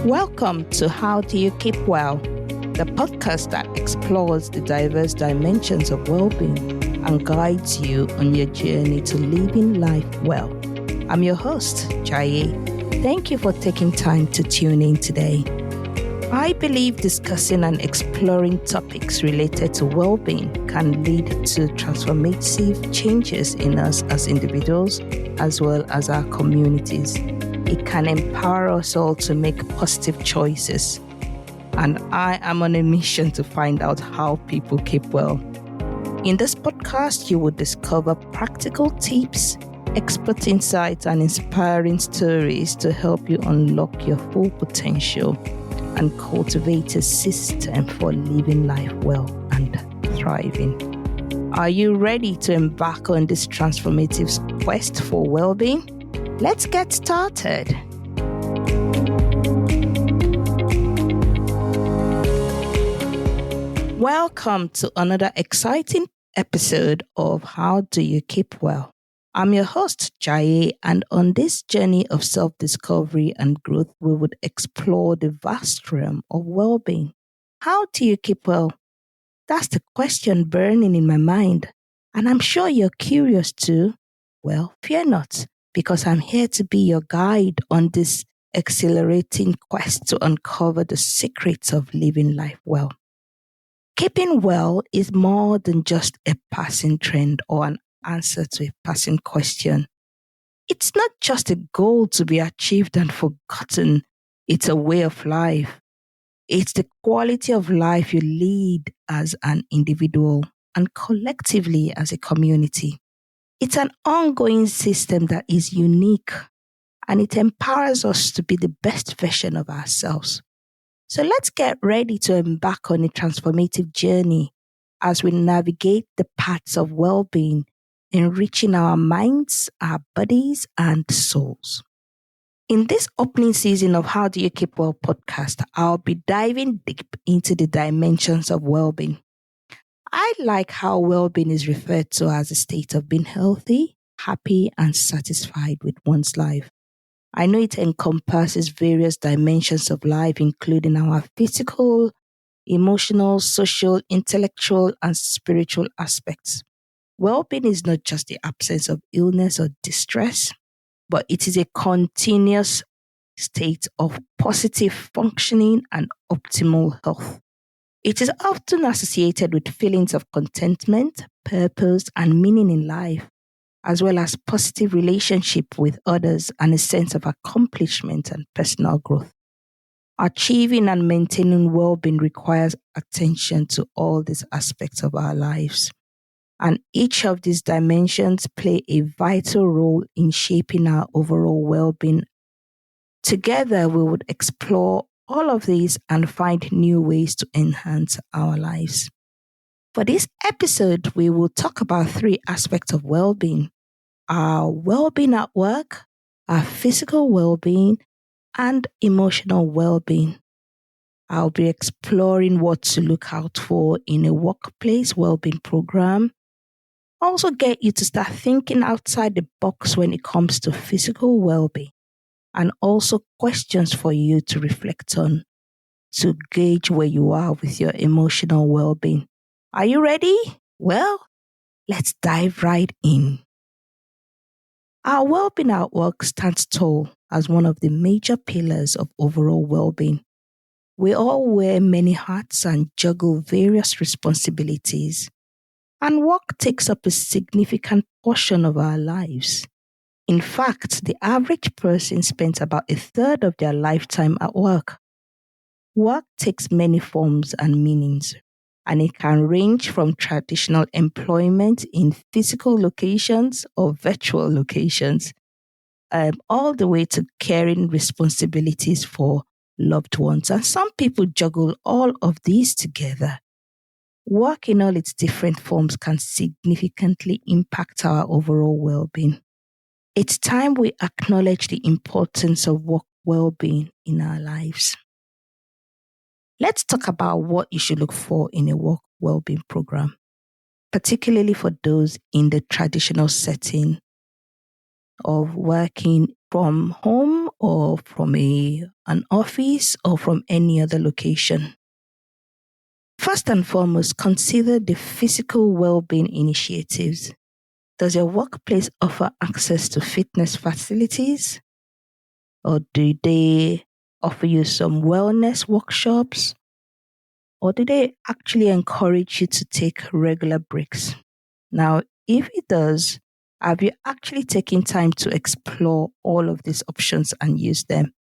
Welcome to How Do You Keep Well, the podcast that explores the diverse dimensions of well-being and guides you on your journey to living life well. I'm your host, Jaye. Thank you for taking time to tune in today. I believe discussing and exploring topics related to well-being can lead to transformative changes in us as individuals as well as our communities. It can empower us all to make positive choices. And I am on a mission to find out how people keep well. In this podcast, you will discover practical tips, expert insights, and inspiring stories to help you unlock your full potential and cultivate a system for living life well and thriving. Are you ready to embark on this transformative quest for well-being? Let's get started. Welcome to another exciting episode of How Do You Keep Well? I'm your host, Jaye, and on this journey of self-discovery and growth, we would explore the vast realm of well-being. How do you keep well? That's the question burning in my mind, and I'm sure you're curious too. Well, fear not, because I'm here to be your guide on this exhilarating quest to uncover the secrets of living life well. Keeping well is more than just a passing trend or an answer to a passing question. It's not just a goal to be achieved and forgotten. It's a way of life. It's the quality of life you lead as an individual and collectively as a community. It's an ongoing system that is unique, and it empowers us to be the best version of ourselves. So let's get ready to embark on a transformative journey as we navigate the paths of well-being, enriching our minds, our bodies, and souls. In this opening season of How Do You Keep Well podcast, I'll be diving deep into the dimensions of well-being. I like how well-being is referred to as a state of being healthy, happy, and satisfied with one's life. I know it encompasses various dimensions of life, including our physical, emotional, social, intellectual, and spiritual aspects. Well-being is not just the absence of illness or distress, but it is a continuous state of positive functioning and optimal health. It is often associated with feelings of contentment, purpose, and meaning in life, as well as positive relationship with others and a sense of accomplishment and personal growth. Achieving and maintaining well-being requires attention to all these aspects of our lives. And each of these dimensions play a vital role in shaping our overall well-being. Together, we would explore all of these and find new ways to enhance our lives. For this episode, we will talk about three aspects of well-being: our well-being at work, our physical well-being, and emotional well-being. I'll be exploring what to look out for in a workplace well-being program. Also get you to start thinking outside the box when it comes to physical well-being, and also questions for you to reflect on to gauge where you are with your emotional well-being. Are you ready? Well, let's dive right in. Our well-being at work stands tall as one of the major pillars of overall well-being. We all wear many hats and juggle various responsibilities, and work takes up a significant portion of our lives. In fact, the average person spends about a third of their lifetime at work. Work takes many forms and meanings, and it can range from traditional employment in physical locations or virtual locations, all the way to caring responsibilities for loved ones. And some people juggle all of these together. Work in all its different forms can significantly impact our overall well-being. It's time we acknowledge the importance of work well-being in our lives. Let's talk about what you should look for in a work well-being program, particularly for those in the traditional setting of working from home or from an office or from any other location. First and foremost, consider the physical well-being initiatives. Does your workplace offer access to fitness facilities? Or do they offer you some wellness workshops? Or do they actually encourage you to take regular breaks? Now, if it does, have you actually taken time to explore all of these options and use them?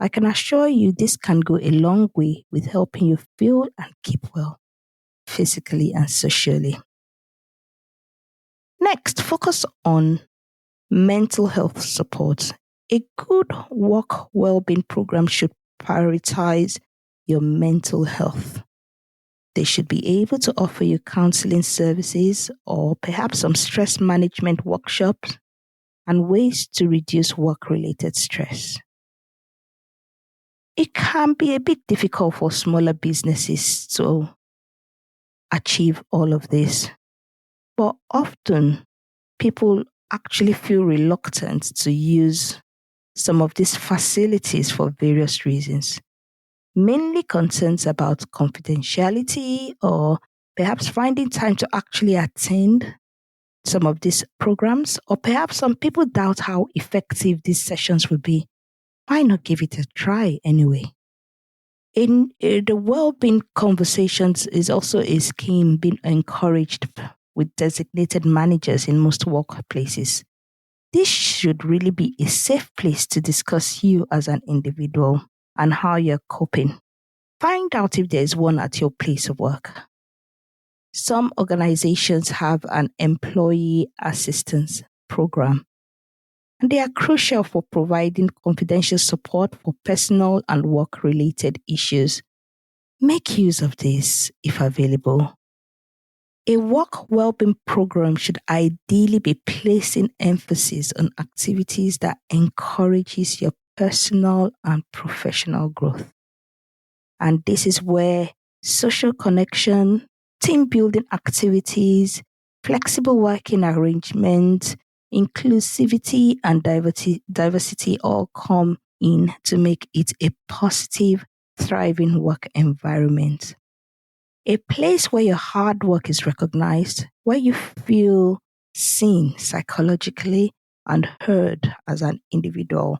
I can assure you this can go a long way with helping you feel and keep well, physically and socially. Next, focus on mental health support. A good work well-being program should prioritize your mental health. They should be able to offer you counseling services or perhaps some stress management workshops and ways to reduce work-related stress. It can be a bit difficult for smaller businesses to achieve all of this, but often people actually feel reluctant to use some of these facilities for various reasons, mainly concerns about confidentiality or perhaps finding time to actually attend some of these programs, or perhaps some people doubt how effective these sessions will be. Why not give it a try anyway? In the well-being conversations is also a scheme being encouraged with designated managers in most workplaces. This should really be a safe place to discuss you as an individual and how you're coping. Find out if there is one at your place of work. Some organizations have an employee assistance program, and they are crucial for providing confidential support for personal and work-related issues. Make use of this if available. A work well-being program should ideally be placing emphasis on activities that encourages your personal and professional growth. And this is where social connection, team building activities, flexible working arrangements, inclusivity, and diversity all come in to make it a positive, thriving work environment. A place where your hard work is recognized, where you feel seen psychologically and heard as an individual,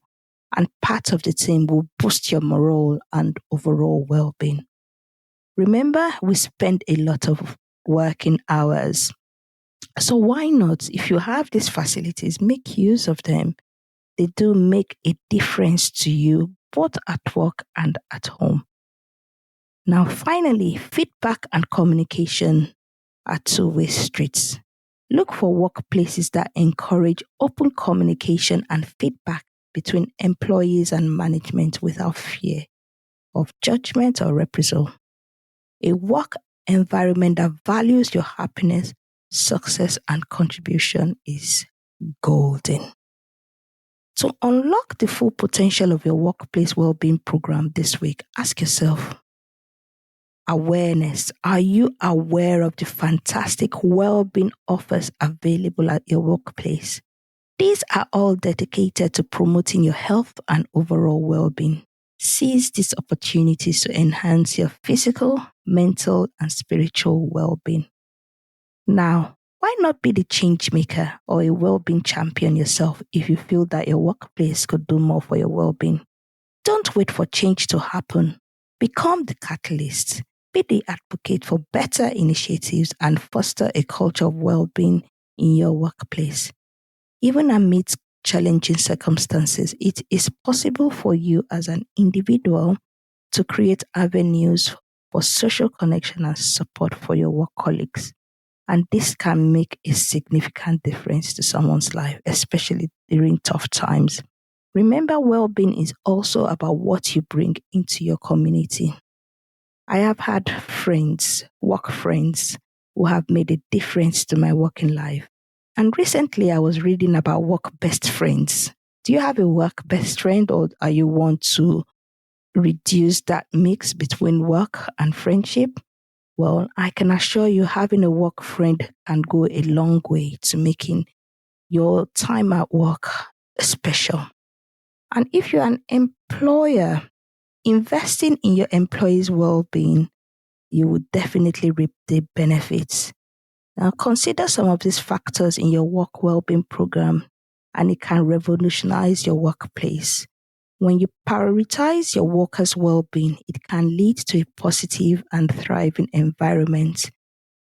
and part of the team will boost your morale and overall well being. Remember, we spend a lot of working hours. So, why not, if you have these facilities, make use of them? They do make a difference to you both at work and at home. Now, finally, feedback and communication are two-way streets. Look for workplaces that encourage open communication and feedback between employees and management without fear of judgment or reprisal. A work environment that values your happiness, success, and contribution is golden. To unlock the full potential of your workplace well-being program this week, ask yourself, awareness. Are you aware of the fantastic well-being offers available at your workplace? These are all dedicated to promoting your health and overall well-being. Seize these opportunities to enhance your physical, mental, and spiritual well-being. Now, why not be the change maker or a well-being champion yourself if you feel that your workplace could do more for your well-being? Don't wait for change to happen. Become the catalyst. Be the advocate for better initiatives and foster a culture of well-being in your workplace. Even amidst challenging circumstances, it is possible for you as an individual to create avenues for social connection and support for your work colleagues. And this can make a significant difference to someone's life, especially during tough times. Remember, well-being is also about what you bring into your community. I have had friends, work friends, who have made a difference to my working life. And recently I was reading about work best friends. Do you have a work best friend, or are you want to reduce that mix between work and friendship? Well, I can assure you having a work friend can go a long way to making your time at work special. And if you're an employer, investing in your employees' well-being, you would definitely reap the benefits. Now, consider some of these factors in your work well-being program, and it can revolutionize your workplace. When you prioritize your workers' well-being, it can lead to a positive and thriving environment.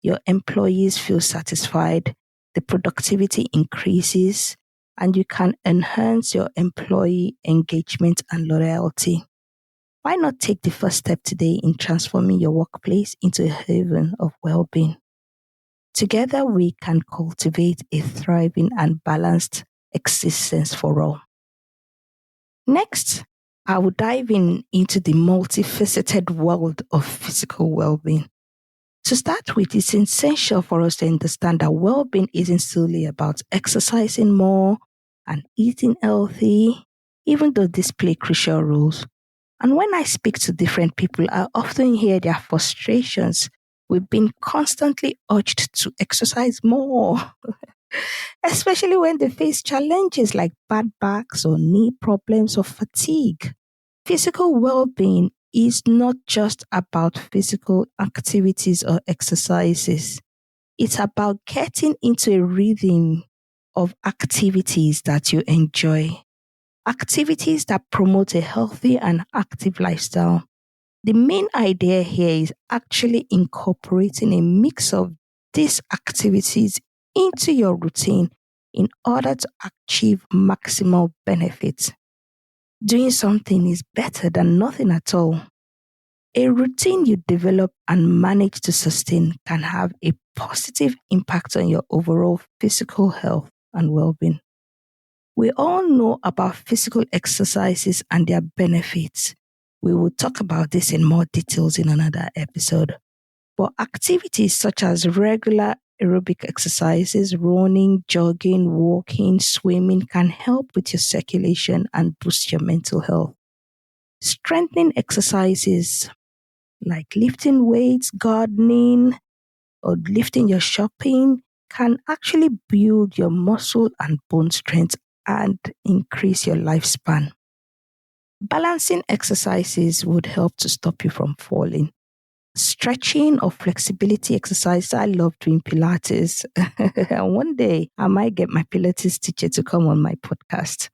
Your employees feel satisfied, the productivity increases, and you can enhance your employee engagement and loyalty. Why not take the first step today in transforming your workplace into a haven of well-being? Together, we can cultivate a thriving and balanced existence for all. Next, I will dive into the multifaceted world of physical well-being. To start with, it's essential for us to understand that well-being isn't solely about exercising more and eating healthy, even though these play crucial roles. And when I speak to different people, I often hear their frustrations with being constantly urged to exercise more, especially when they face challenges like bad backs or knee problems or fatigue. Physical well being is not just about physical activities or exercises, it's about getting into a rhythm of activities that you enjoy, activities that promote a healthy and active lifestyle. The main idea here is actually incorporating a mix of these activities into your routine in order to achieve maximal benefits. Doing something is better than nothing at all. A routine you develop and manage to sustain can have a positive impact on your overall physical health and well being. We all know about physical exercises and their benefits. We will talk about this in more details in another episode. But activities such as regular aerobic exercises, running, jogging, walking, swimming can help with your circulation and boost your mental health. Strengthening exercises like lifting weights, gardening, or lifting your shopping can actually build your muscle and bone strength and increase your lifespan. Balancing exercises would help to stop you from falling. Stretching or flexibility exercise. I love doing Pilates. And one day I might get my Pilates teacher to come on my podcast.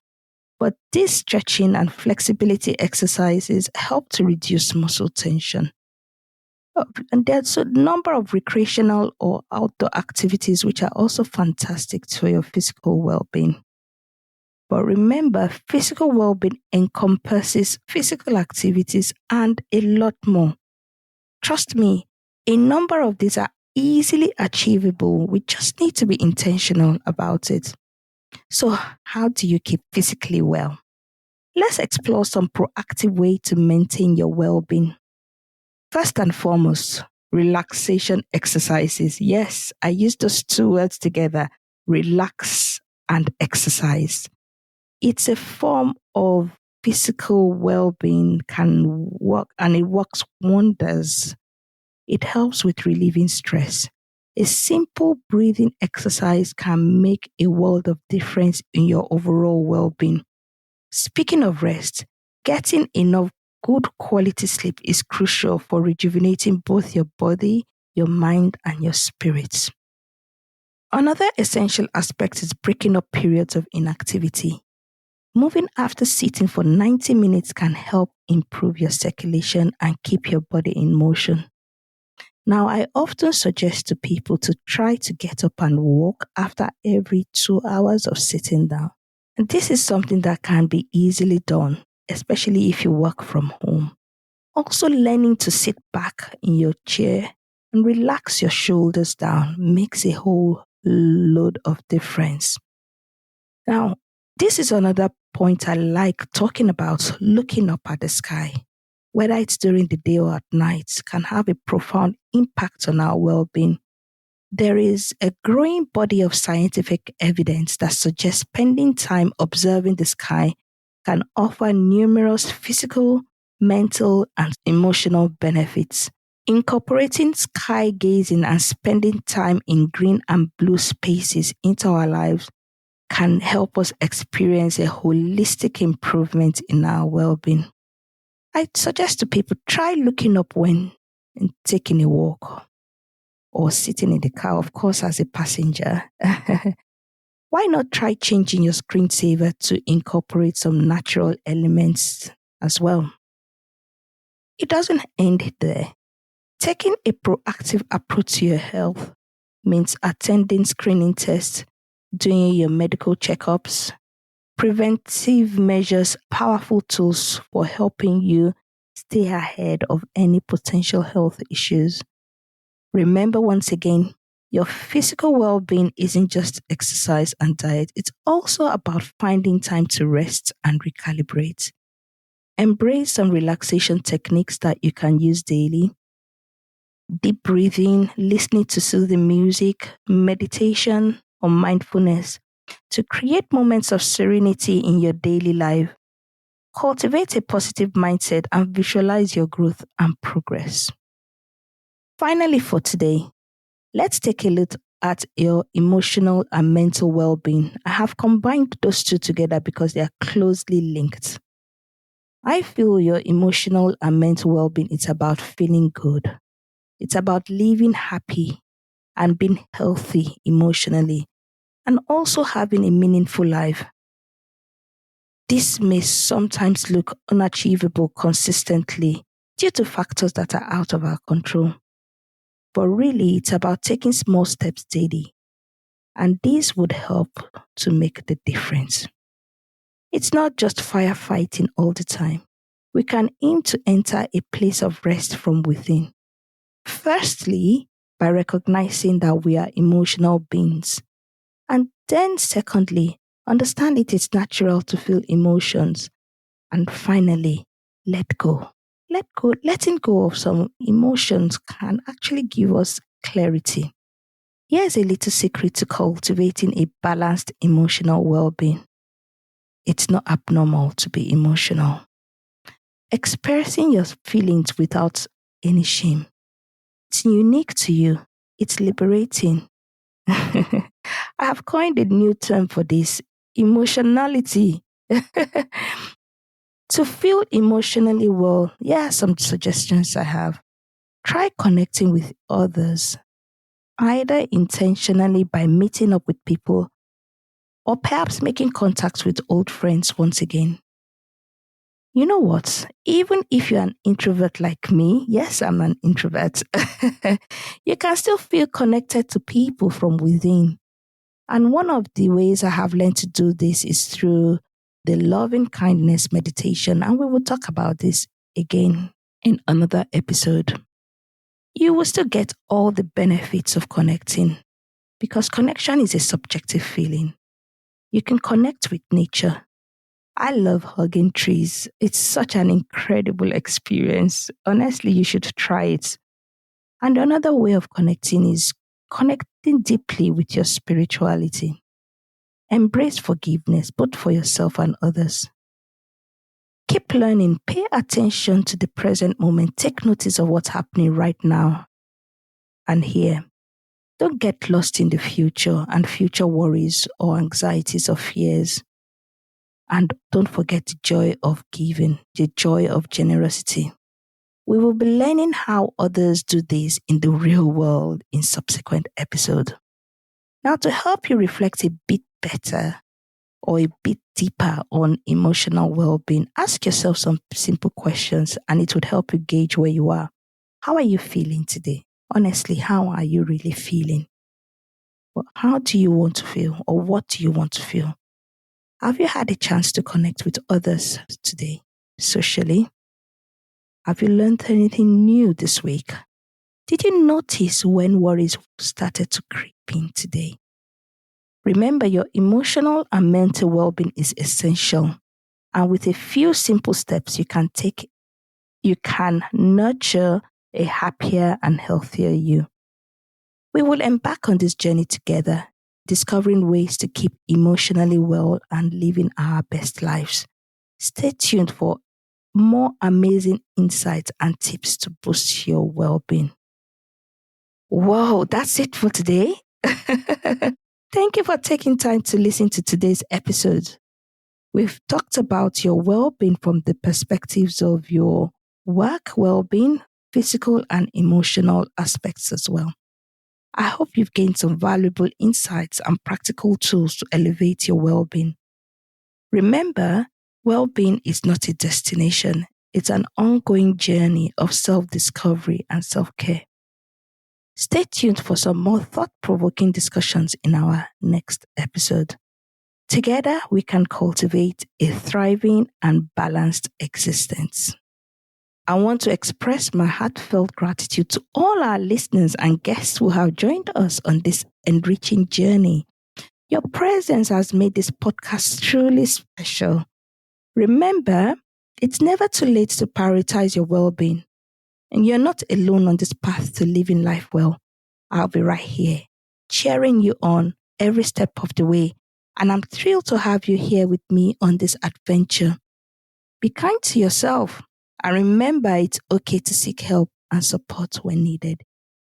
But these stretching and flexibility exercises help to reduce muscle tension. And there's a number of recreational or outdoor activities which are also fantastic for your physical well-being. But remember, physical well-being encompasses physical activities and a lot more. Trust me, a number of these are easily achievable. We just need to be intentional about it. So, how do you keep physically well? Let's explore some proactive way to maintain your well-being. First and foremost, relaxation exercises. Yes, I use those two words together, relax and exercise. It's a form of physical well-being, can work, and it works wonders. It helps with relieving stress. A simple breathing exercise can make a world of difference in your overall well-being. Speaking of rest, getting enough good quality sleep is crucial for rejuvenating both your body, your mind, and your spirits. Another essential aspect is breaking up periods of inactivity. Moving after sitting for 90 minutes can help improve your circulation and keep your body in motion. Now, I often suggest to people to try to get up and walk after every 2 hours of sitting down. And this is something that can be easily done, especially if you work from home. Also, learning to sit back in your chair and relax your shoulders down makes a whole load of difference. Now, this is another point I like talking about: looking up at the sky. Whether it's during the day or at night, can have a profound impact on our well-being. There is a growing body of scientific evidence that suggests spending time observing the sky can offer numerous physical, mental, and emotional benefits. Incorporating sky gazing and spending time in green and blue spaces into our lives can help us experience a holistic improvement in our well-being. I suggest to people try looking up when taking a walk or sitting in the car, of course, as a passenger. Why not try changing your screensaver to incorporate some natural elements as well? It doesn't end there. Taking a proactive approach to your health means attending screening tests, doing your medical checkups, preventive measures, powerful tools for helping you stay ahead of any potential health issues. Remember once again, your physical well being isn't just exercise and diet, it's also about finding time to rest and recalibrate. Embrace some relaxation techniques that you can use daily. Deep breathing, listening to soothing music, meditation, or mindfulness to create moments of serenity in your daily life. Cultivate a positive mindset and visualize your growth and progress. Finally, for today, let's take a look at your emotional and mental well being. I have combined those two together because they are closely linked. I feel your emotional and mental well being is about feeling good, it's about living happy and being healthy emotionally, and also having a meaningful life. This may sometimes look unachievable consistently due to factors that are out of our control. But really, it's about taking small steps daily, and these would help to make the difference. It's not just firefighting all the time. We can aim to enter a place of rest from within. Firstly, by recognizing that we are emotional beings. And then, secondly, understand it is natural to feel emotions. And finally, let go. Let go. Letting go of some emotions can actually give us clarity. Here's a little secret to cultivating a balanced emotional well being. It's not abnormal to be emotional. Expressing your feelings without any shame. It's unique to you. It's liberating. I have coined a new term for this, emotionality. To feel emotionally well, here are some suggestions I have. Try connecting with others, either intentionally by meeting up with people or perhaps making contact with old friends once again. You know what? Even if you're an introvert like me, yes, I'm an introvert, you can still feel connected to people from within. And one of the ways I have learned to do this is through the loving kindness meditation. And we will talk about this again in another episode. You will still get all the benefits of connecting because connection is a subjective feeling. You can connect with nature. I love hugging trees. It's such an incredible experience. Honestly, you should try it. And another way of connecting is connecting deeply with your spirituality. Embrace forgiveness, both for yourself and others. Keep learning. Pay attention to the present moment. Take notice of what's happening right now and here. Don't get lost in the future and future worries or anxieties or fears. And don't forget the joy of giving, the joy of generosity. We will be learning how others do this in the real world in subsequent episodes. Now, to help you reflect a bit better or a bit deeper on emotional well-being, ask yourself some simple questions and it would help you gauge where you are. How are you feeling today? Honestly, how are you really feeling? Well, how do you want to feel or what do you want to feel? Have you had a chance to connect with others today socially? Have you learned anything new this week? Did you notice when worries started to creep in today? Remember, your emotional and mental well-being is essential. And with a few simple steps you can take, you can nurture a happier and healthier you. We will embark on this journey together, discovering ways to keep emotionally well and living our best lives. Stay tuned for more amazing insights and tips to boost your well-being. Whoa, that's it for today. Thank you for taking time to listen to today's episode. We've talked about your well-being from the perspectives of your work well-being, physical and emotional aspects as well. I hope you've gained some valuable insights and practical tools to elevate your well-being. Remember, well-being is not a destination. It's an ongoing journey of self-discovery and self-care. Stay tuned for some more thought-provoking discussions in our next episode. Together, we can cultivate a thriving and balanced existence. I want to express my heartfelt gratitude to all our listeners and guests who have joined us on this enriching journey. Your presence has made this podcast truly special. Remember, it's never too late to prioritize your well-being. And you're not alone on this path to living life well. I'll be right here, cheering you on every step of the way. And I'm thrilled to have you here with me on this adventure. Be kind to yourself and remember it's okay to seek help and support when needed.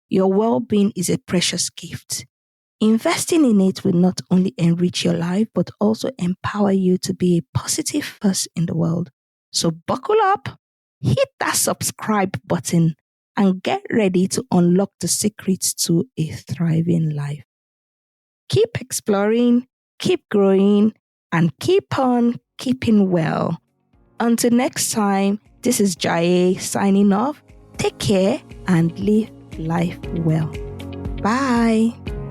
Your well-being is a precious gift. Investing in it will not only enrich your life, but also empower you to be a positive force in the world. So buckle up, hit that subscribe button, and get ready to unlock the secrets to a thriving life. Keep exploring, keep growing, and keep on keeping well. Until next time, this is Jaye signing off. Take care and live life well. Bye.